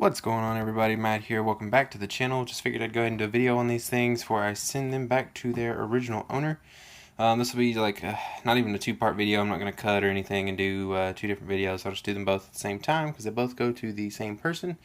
What's going on, everybody? Matt here. Welcome back to the channel. Just figured I'd go ahead and do a video on these things before I send them back to their original owner. This will be like not even a two-part video. I'm not going to cut or anything and do two different videos. I'll just do them both at the same time because they both go to the same person.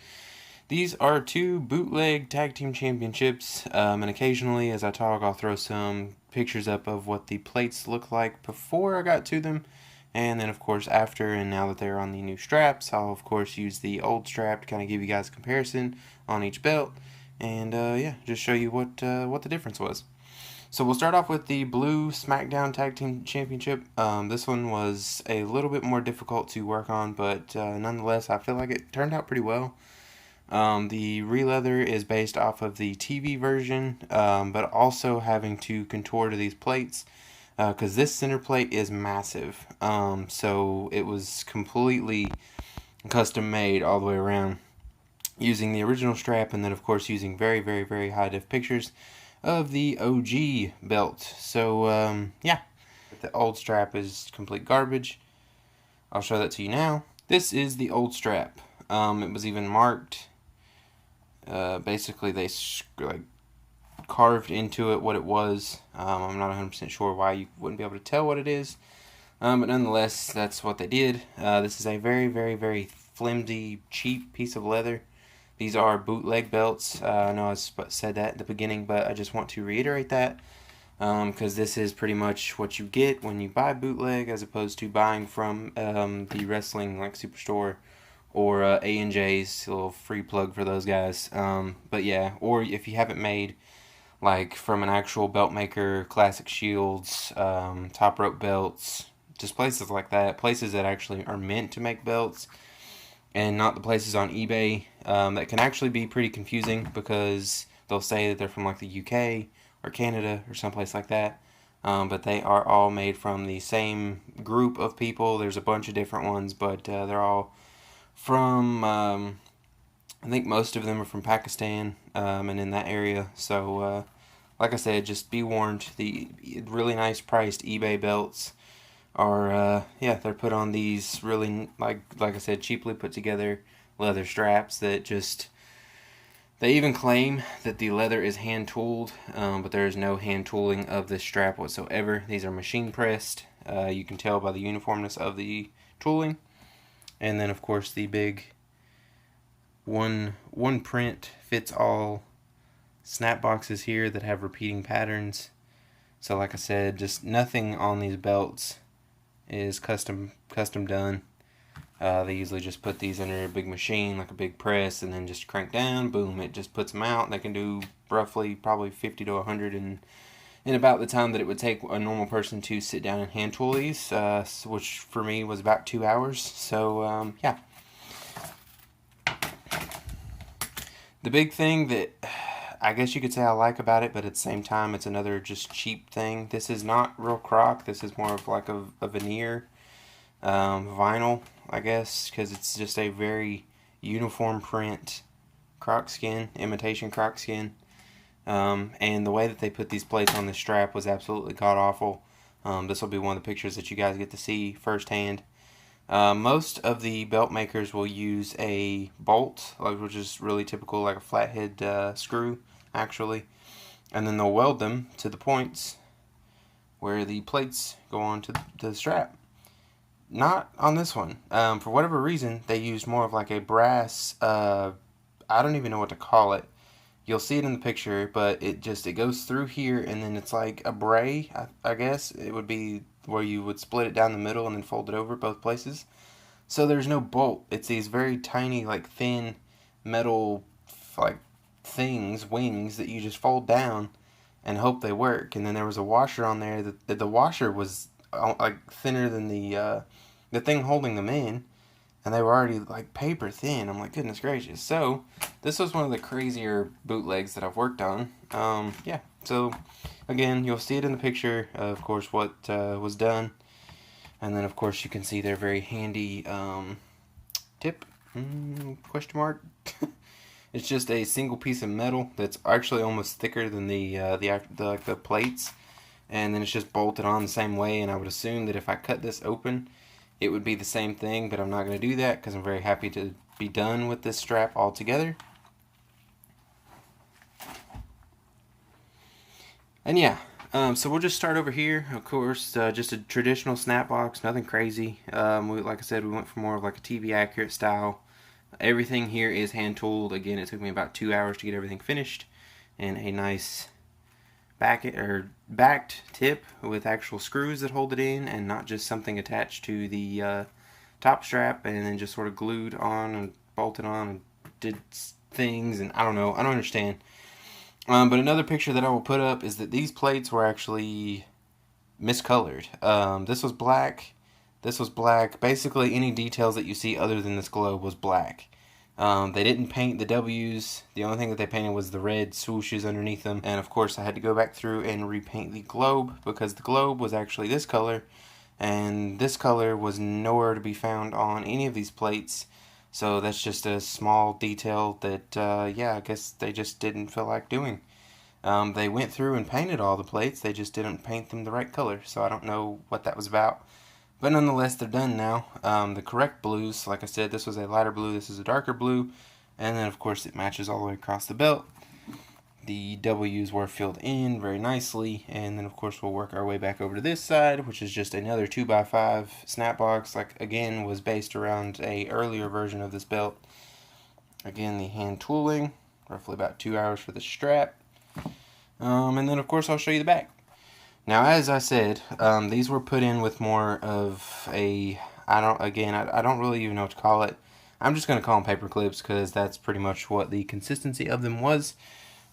These are two bootleg tag team championships, and occasionally as I talk I'll throw some pictures up of what the plates look like before I got to them. And then, of course, after and now that they're on the new straps, I'll, of course, use the old strap to kind of give you guys a comparison on each belt. And, yeah, just show you what the difference was. So we'll start off with the blue SmackDown Tag Team Championship. This one was a little bit more difficult to work on, but nonetheless, I feel like it turned out pretty well. The releather is based off of the TV version, but also having to contour to these plates. Because this center plate is massive, so it was completely custom made all the way around using the original strap, and then of course using very high def pictures of the OG belt. So yeah, the old strap is complete garbage. I'll show that to you now. This is the old strap. It was even marked. Basically they carved into it what it was. I'm not 100% sure why you wouldn't be able to tell what it is, but nonetheless that's what they did. This is a very flimsy, cheap piece of leather. These are bootleg belts. I know I said that at the beginning, but I just want to reiterate that because this is pretty much what you get when you buy bootleg, as opposed to buying from the wrestling like Superstore or A&J's. A little free plug for those guys. But yeah, or if you haven't made like from an actual belt maker, Classic Shields, Top Rope belts, just places like that, places that actually are meant to make belts, and not the places on eBay that can actually be pretty confusing because they'll say that they're from like the UK or Canada or someplace like that, but they are all made from the same group of people. There's a bunch of different ones, but they're all from, I think most of them are from Pakistan and in that area. So like I said, just be warned, the really nice priced eBay belts are, yeah, they're put on these really, like I said, cheaply put together leather straps that just, they even claim that the leather is hand tooled, but there is no hand tooling of this strap whatsoever. These are machine pressed. You can tell by the uniformness of the tooling. And then, of course, the big one print fits all snap boxes here that have repeating patterns. So like I said, just nothing on these belts is custom done. They usually just put these under a big machine, like a big press, and then just crank down, boom, it just puts them out. They can do roughly probably 50 to 100 in about the time that it would take a normal person to sit down and hand tool these, which for me was about 2 hours. So yeah. The big thing that I guess you could say I like about it, but at the same time it's another just cheap thing. This is not real croc. This is more of like a veneer vinyl, I guess, because it's just a very uniform print croc skin, imitation croc skin. And the way that they put these plates on this strap was absolutely god-awful. This will be one of the pictures that you guys get to see firsthand. Most of the belt makers will use a bolt, which is really typical, like a flathead screw, actually. And then they'll weld them to the points where the plates go on to the strap. Not on this one. For whatever reason, they used more of like a brass, I don't even know what to call it. You'll see it in the picture, but it goes through here, and then it's like a bray, I guess. It would be where you would split it down the middle and then fold it over both places. So there's no bolt. It's these very tiny, like thin metal, like wings that you just fold down and hope they work. And then there was a washer on there. The washer was like thinner than the thing holding them in, and they were already like paper thin. I'm like, goodness gracious. So this was one of the crazier bootlegs that I've worked on. Yeah, so again, you'll see it in the picture, of course, what was done. And then, of course, you can see their very handy tip, question mark. It's just a single piece of metal that's actually almost thicker than the plates. And then it's just bolted on the same way. And I would assume that if I cut this open, it would be the same thing, but I'm not going to do that because I'm very happy to be done with this strap altogether. And yeah, so we'll just start over here. Of course, just a traditional snap box, nothing crazy. Like I said, we went for more of like a TV accurate style. Everything here is hand tooled. Again, it took me about 2 hours to get everything finished, and a nice backed tip with actual screws that hold it in, and not just something attached to the top strap and then just sort of glued on and bolted on and did things. And I don't know, I don't understand. But another picture that I will put up is that these plates were actually miscolored. This was black. This was black. Basically, any details that you see other than this globe was black. They didn't paint the W's. The only thing that they painted was the red swooshes underneath them. And of course, I had to go back through and repaint the globe, because the globe was actually this color, and this color was nowhere to be found on any of these plates. So that's just a small detail that, yeah, I guess they just didn't feel like doing. They went through and painted all the plates. They just didn't paint them the right color. So I don't know what that was about. But nonetheless, they're done now. The correct blues, like I said, this was a lighter blue, this is a darker blue. And then, of course, it matches all the way across the belt. The W's were filled in very nicely. And then, of course, we'll work our way back over to this side, which is just another 2x5 snap box. Like, again, was based around a earlier version of this belt. Again, the hand tooling, roughly about 2 hours for the strap. And then, of course, I'll show you the back. Now, as I said, these were put in with more of a, I don't really even know what to call it. I'm just going to call them paper clips, because that's pretty much what the consistency of them was.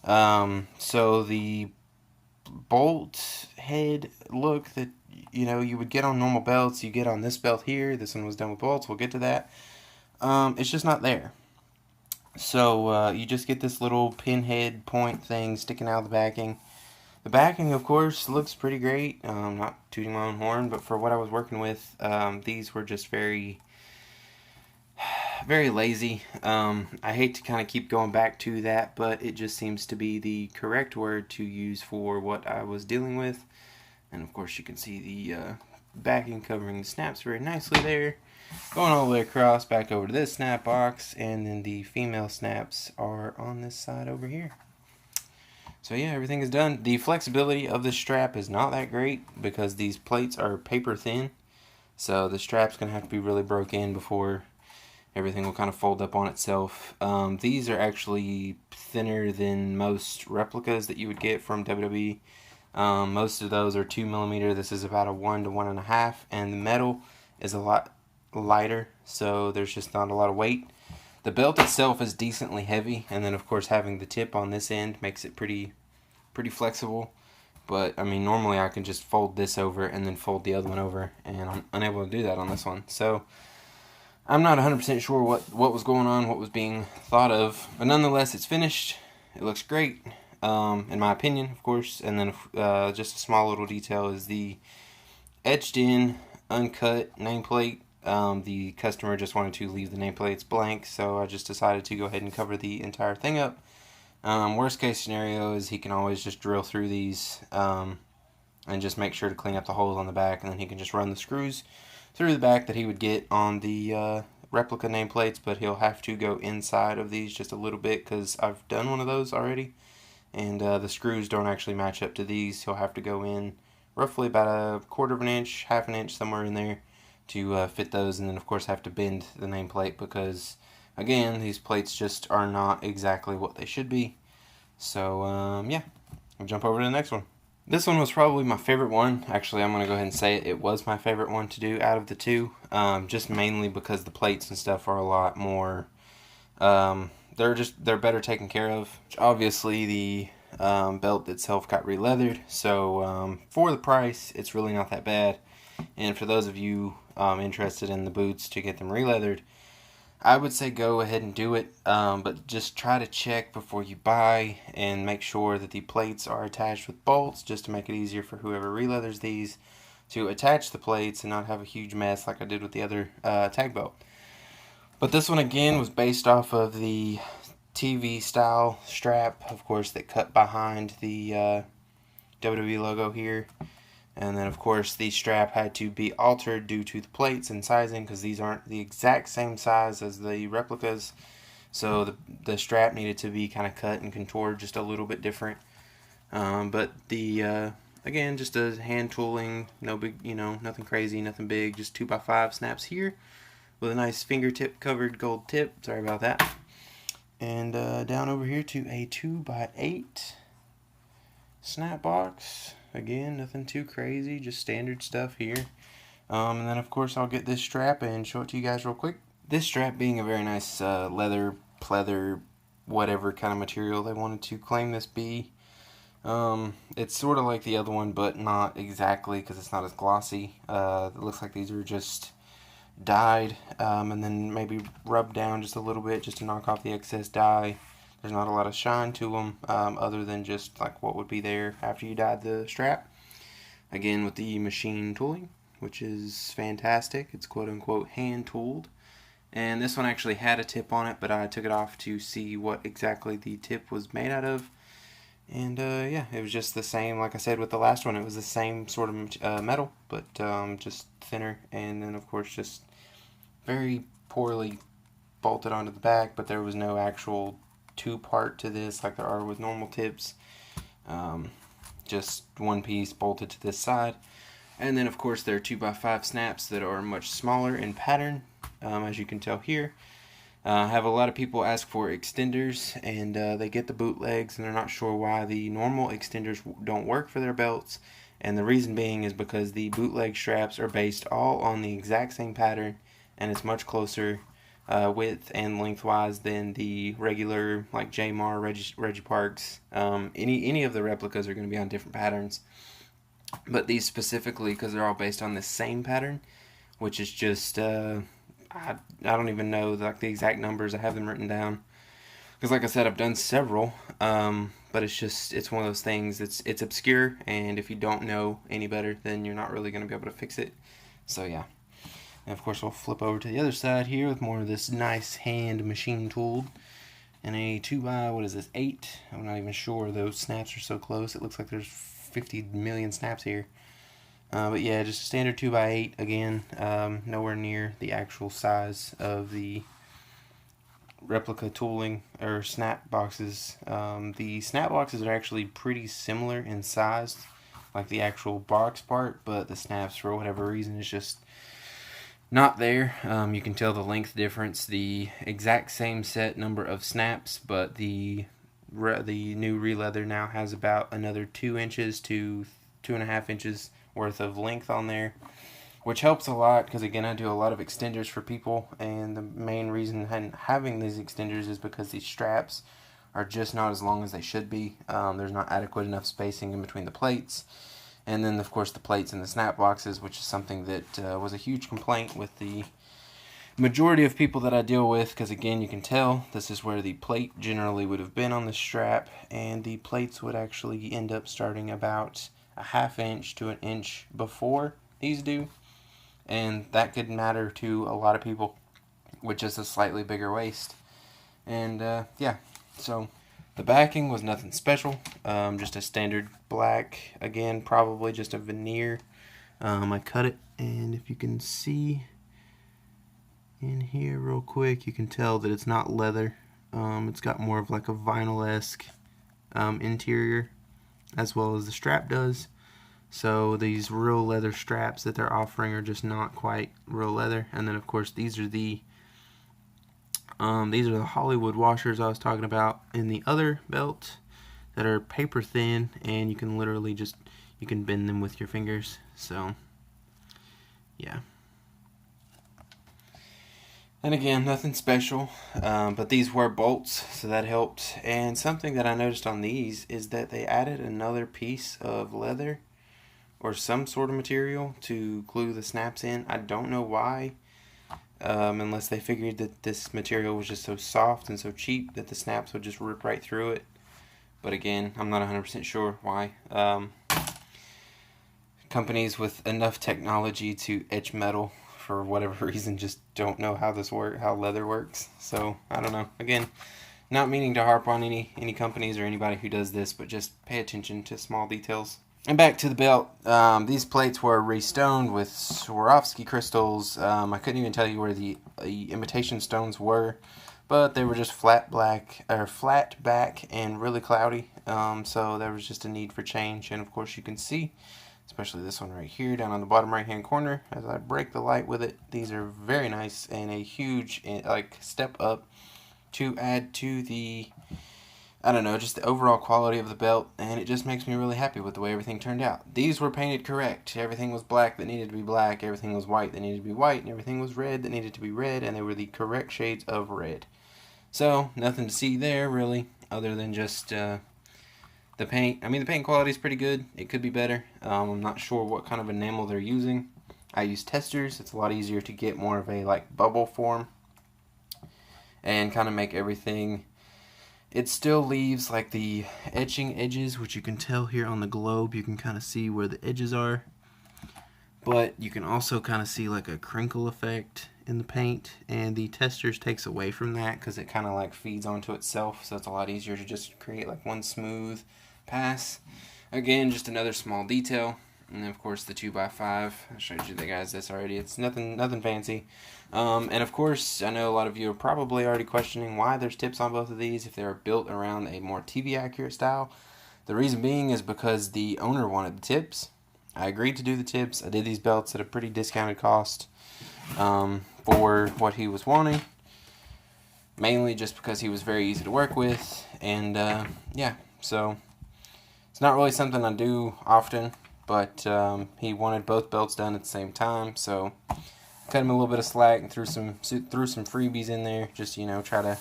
So the bolt head look that, you know, you would get on normal belts, you get on this belt here. This one was done with bolts. We'll get to that. It's just not there. So you just get this little pinhead point thing sticking out of the backing. The backing, of course, looks pretty great. Not tooting my own horn, but for what I was working with, these were just very, very lazy. I hate to kind of keep going back to that, but it just seems to be the correct word to use for what I was dealing with. And of course, you can see the backing covering the snaps very nicely there. Going all the way across, back over to this snap box, and then the female snaps are on this side over here. So yeah, everything is done. The flexibility of the strap is not that great, because these plates are paper thin. So the strap's going to have to be really broke in before everything will kind of fold up on itself. These are actually thinner than most replicas that you would get from WWE. Most of those are 2mm. This is about a 1 to 1.5, and the metal is a lot lighter, so there's just not a lot of weight. The belt itself is decently heavy, and then of course having the tip on this end makes it pretty flexible. But I mean, normally I can just fold this over and then fold the other one over, and I'm unable to do that on this one. So I'm not 100% sure what was going on, what was being thought of, but nonetheless, it's finished. It looks great, in my opinion, of course. And then just a small little detail is the etched in, uncut nameplate. The customer just wanted to leave the nameplates blank, so I just decided to go ahead and cover the entire thing up. Worst case scenario is he can always just drill through these and just make sure to clean up the holes on the back, and then he can just run the screws through the back that he would get on the replica nameplates. But he'll have to go inside of these just a little bit, because I've done one of those already, and the screws don't actually match up to these. He'll have to go in roughly about 1/4 of an inch, 1/2 inch, somewhere in there, to fit those, and then of course have to bend the nameplate, because again, these plates just are not exactly what they should be. So yeah, I'll jump over to the next one. This one was probably my favorite one. Actually, I'm going to go ahead and say it. It was my favorite one to do out of the two, just mainly because the plates and stuff are a lot more, they're better taken care of. Obviously, the belt itself got releathered, so for the price, it's really not that bad. And for those of you interested in the boots to get them releathered, I would say go ahead and do it, but just try to check before you buy and make sure that the plates are attached with bolts, just to make it easier for whoever releathers these to attach the plates and not have a huge mess like I did with the other tag belt. But this one again was based off of the TV style strap, of course, that cut behind the WWE logo here. And then of course the strap had to be altered due to the plates and sizing, because these aren't the exact same size as the replicas. So the strap needed to be kind of cut and contoured just a little bit different. But the again, just a hand tooling, no big, nothing crazy, nothing big, just 2x5 snaps here with a nice fingertip covered gold tip. Sorry about that. And down over here to a 2x8 snap box. Again, nothing too crazy, just standard stuff here. And then of course I'll get this strap and show it to you guys real quick. This strap being a very nice leather, pleather, whatever kind of material they wanted to claim this be. It's sort of like the other one, but not exactly, because it's not as glossy. It looks like these are just dyed, and then maybe rubbed down just a little bit just to knock off the excess dye. There's not a lot of shine to them, other than just like what would be there after you dyed the strap. Again, with the machine tooling, which is fantastic. It's quote-unquote hand-tooled. And this one actually had a tip on it, but I took it off to see what exactly the tip was made out of. And yeah, it was just the same, like I said with the last one, it was the same sort of metal, but just thinner, and then of course just very poorly bolted onto the back, but there was no actual two-part to this like there are with normal tips. Just one piece bolted to this side. And then of course there are 2x5 snaps that are much smaller in pattern, as you can tell here. Have a lot of people ask for extenders, and they get the bootlegs and they're not sure why the normal extenders don't work for their belts. And the reason being is because the bootleg straps are based all on the exact same pattern, and it's much closer width and lengthwise than the regular, like J-Mar, Reggie Parks. Any of the replicas are going to be on different patterns, but these specifically, because they're all based on the same pattern, which is just I don't even know like the exact numbers. I have them written down because, like I said, I've done several, but it's one of those things. It's obscure, and if you don't know any better, then you're not really going to be able to fix it. So yeah. And of course, we'll flip over to the other side here with more of this nice hand machine tooled, and a 2x, what is this, 8? I'm not even sure. Those snaps are so close. It looks like there's 50 million snaps here. But yeah, just a standard 2x8, again, nowhere near the actual size of the replica tooling or snap boxes. The snap boxes are actually pretty similar in size, like the actual box part, but the snaps, for whatever reason, is just not there. You can tell the length difference, the exact same set number of snaps, but the new releather now has about another 2 inches to 2.5 inches worth of length on there, which helps a lot because, again, I do a lot of extenders for people, and the main reason having these extenders is because these straps are just not as long as they should be. There's not adequate enough spacing in between the plates, and then of course the plates in the snap boxes, which is something that was a huge complaint with the majority of people that I deal with, because again, you can tell this is where the plate generally would have been on the strap, and the plates would actually end up starting about a 1/2 inch to 1 inch before these do, and that could matter to a lot of people with just a slightly bigger waist. And yeah, so the backing was nothing special, just a standard black, again probably just a veneer. I cut it, and if you can see in here real quick, you can tell that it's not leather. It's got more of like a vinyl-esque interior, as well as the strap does. So these real leather straps that they're offering are just not quite real leather. And then of course these are the Hollywood washers I was talking about in the other belt that are paper thin, and you can literally you can bend them with your fingers. So yeah. And again, nothing special, but these were bolts, so that helped. And something that I noticed on these is that they added another piece of leather or some sort of material to glue the snaps in. I don't know why, unless they figured that this material was just so soft and so cheap that the snaps would just rip right through it. But again, I'm not 100% sure why. Companies with enough technology to etch metal, for whatever reason, just don't know how how leather works. So I don't know. Again, not meaning to harp on any companies or anybody who does this, but just pay attention to small details. And back to the belt. These plates were restoned with Swarovski crystals. I couldn't even tell you where the imitation stones were, but they were just flat back and really cloudy. So there was just a need for change. And of course, you can see, especially this one right here, down on the bottom right hand corner, as I break the light with it. These are very nice and a huge step up to add to the, I don't know, just the overall quality of the belt, and it just makes me really happy with the way everything turned out. These were painted correct. Everything was black that needed to be black, everything was white that needed to be white, and everything was red that needed to be red, and they were the correct shades of red. So, nothing to see there, really, other than just the paint. I mean, the paint quality is pretty good. It could be better. I'm not sure what kind of enamel they're using. I use testers. It's a lot easier to get more of a, bubble form and kind of make everything. It still leaves the etching edges, which you can tell here on the globe. You can kind of see where the edges are, but you can also kind of see a crinkle effect in the paint, and the testers takes away from that because it kind of feeds onto itself, so it's a lot easier to just create one smooth pass. Again, just another small detail. And then of course the 2x5. I showed you the guys this already. It's nothing fancy. And of course, I know a lot of you are probably already questioning why there's tips on both of these if they are built around a more TV accurate style. The reason being is because the owner wanted the tips. I agreed to do the tips. I did these belts at a pretty discounted cost for what he was wanting. Mainly just because he was very easy to work with. And yeah, so it's not really something I do often. But he wanted both belts done at the same time, so cut him a little bit of slack and threw some freebies in there, just try to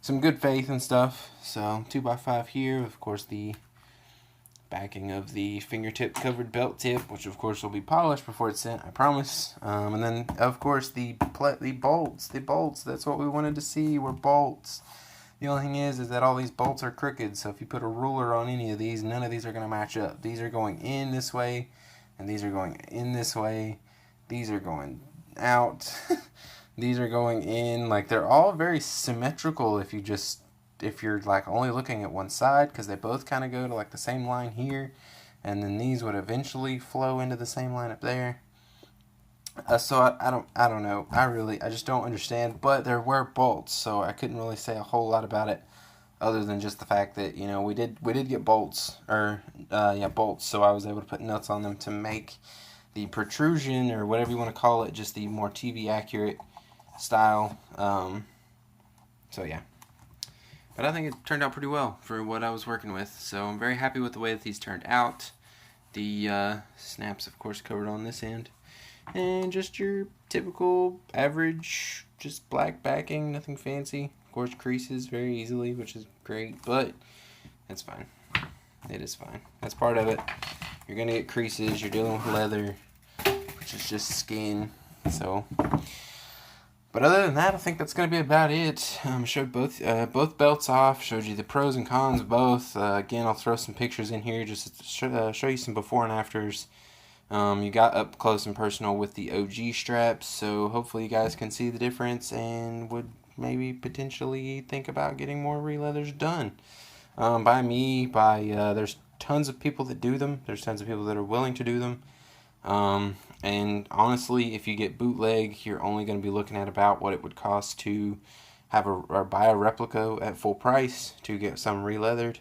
some good faith and stuff. So 2x5 here, of course the backing of the fingertip covered belt tip, which of course will be polished before it's sent, I promise. And then of course the bolts, that's what we wanted to see, were bolts. The only thing is that all these bolts are crooked, so if you put a ruler on any of these, none of these are going to match up. These are going in this way, and these are going in this way. These are going out. These are going in. They're all very symmetrical if you're only looking at one side, because they both kind of go to the same line here, and then these would eventually flow into the same line up there. So I don't know. I just don't understand. But there were bolts, so I couldn't really say a whole lot about it, other than just the fact that we did get bolts, bolts. So I was able to put nuts on them to make the protrusion, or whatever you want to call it, just the more TV accurate style. So yeah. But I think it turned out pretty well for what I was working with. So I'm very happy with the way that these turned out. The snaps, of course, covered on this end. And just your typical average, just black backing, nothing fancy. Of course, creases very easily, which is great, but it's fine. It is fine. That's part of it. You're going to get creases. You're dealing with leather, which is just skin. So, but other than that, I think that's going to be about it. Showed both belts off. Showed you the pros and cons of both. Again, I'll throw some pictures in here just to show you some before and afters. You got up close and personal with the OG straps, so hopefully you guys can see the difference and would maybe potentially think about getting more releathers done. There's tons of people that do them. There's tons of people that are willing to do them. And honestly, if you get bootleg, you're only going to be looking at about what it would cost to have or buy a replica at full price to get some releathered.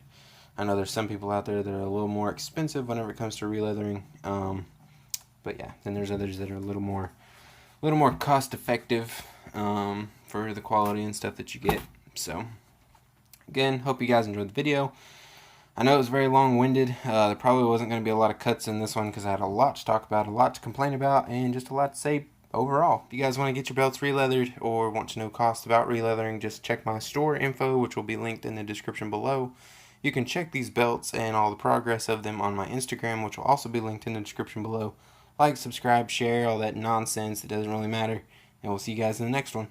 I know there's some people out there that are a little more expensive whenever it comes to releathering. But yeah, then there's others that are a little more cost effective for the quality and stuff that you get. So again, hope you guys enjoyed the video. I know it was very long-winded. There probably wasn't going to be a lot of cuts in this one because I had a lot to talk about, a lot to complain about, and just a lot to say overall. If you guys want to get your belts releathered or want to know cost about releathering, just check my store info, which will be linked in the description below. You can check these belts and all the progress of them on my Instagram, which will also be linked in the description below. Like, subscribe, share, all that nonsense. It doesn't really matter. And we'll see you guys in the next one.